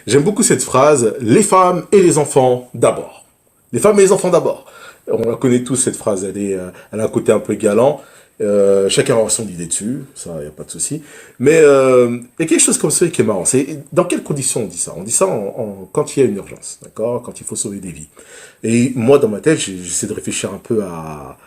J'aime beaucoup cette phrase, les femmes et les enfants d'abord. Les femmes et les enfants d'abord. On la connaît tous, cette phrase, elle a un côté un peu galant. Chacun aura son idée dessus, ça, y a pas de souci. Mais il y a quelque chose comme ça qui est marrant. C'est dans quelles conditions on dit ça? On dit ça quand il y a une urgence, d'accord? Quand il faut sauver des vies. Et moi, dans ma tête, j'essaie de réfléchir un peu à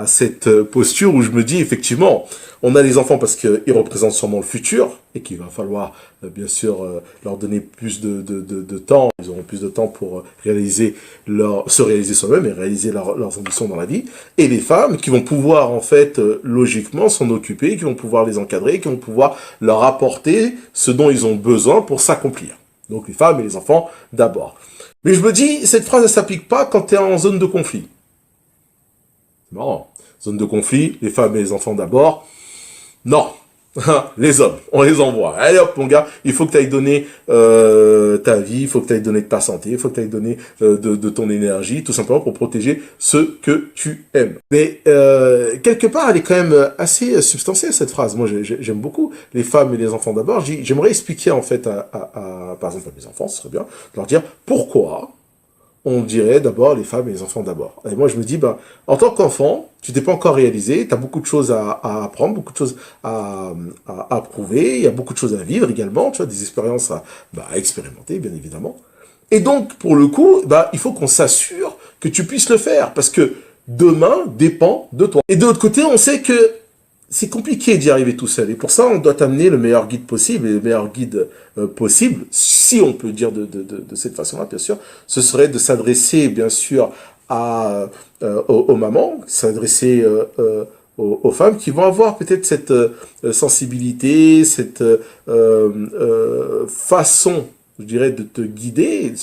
cette posture où je me dis, effectivement, on a les enfants parce qu'ils représentent sûrement le futur et qu'il va falloir, bien sûr, leur donner plus de temps. Ils auront plus de temps pour se réaliser soi-même et réaliser leurs ambitions dans la vie. Et les femmes qui vont pouvoir, en fait, logiquement s'en occuper, qui vont pouvoir les encadrer, qui vont pouvoir leur apporter ce dont ils ont besoin pour s'accomplir. Donc les femmes et les enfants d'abord. Mais je me dis, cette phrase ne s'applique pas quand tu es en zone de conflit. C'est marrant. Zone de conflit, les femmes et les enfants d'abord. Non. Les hommes, on les envoie. Allez hop, mon gars, il faut que tu ailles donner ta vie, il faut que tu ailles donner de ta santé, il faut que tu ailles donner de ton énergie, tout simplement pour protéger ceux que tu aimes. Mais quelque part, elle est quand même assez substantielle, cette phrase. Moi, j'aime beaucoup les femmes et les enfants d'abord. J'aimerais expliquer, en fait, par exemple, à mes enfants, ce serait bien, de leur dire pourquoi on dirait d'abord les femmes et les enfants d'abord. Et moi, je me dis, en tant qu'enfant, tu t'es pas encore réalisé, tu as beaucoup de choses à apprendre, beaucoup de choses à prouver, il y a beaucoup de choses à vivre également, tu vois, des expériences à expérimenter, bien évidemment. Et donc, pour le coup, il faut qu'on s'assure que tu puisses le faire, parce que demain dépend de toi. Et de l'autre côté, on sait que c'est compliqué d'y arriver tout seul. Et pour ça, on doit t'amener le meilleur guide possible. Et le meilleur guide possible, si on peut dire de cette façon-là, bien sûr, ce serait de s'adresser, bien sûr, aux mamans, s'adresser aux femmes qui vont avoir peut-être cette sensibilité, cette façon, je dirais, de te guider,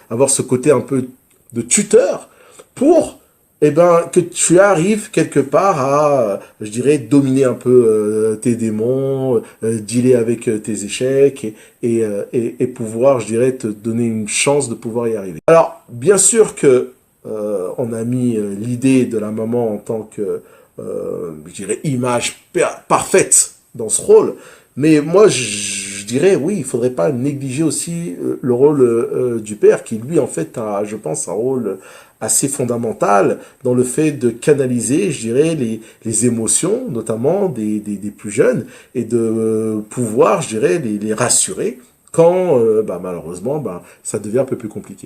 avoir ce côté un peu de tuteur pour que tu arrives quelque part à, je dirais, dominer un peu tes démons, dealer avec tes échecs et pouvoir, je dirais, te donner une chance de pouvoir y arriver. Alors, bien sûr que on a mis l'idée de la maman en tant que, je dirais, image parfaite dans ce rôle, mais moi, je dirais, oui, il faudrait pas négliger aussi le rôle du père, qui lui, en fait, a, je pense, un rôle assez fondamental dans le fait de canaliser, je dirais, les émotions, notamment des plus jeunes, et de pouvoir, je dirais, les rassurer quand, malheureusement, ça devient un peu plus compliqué.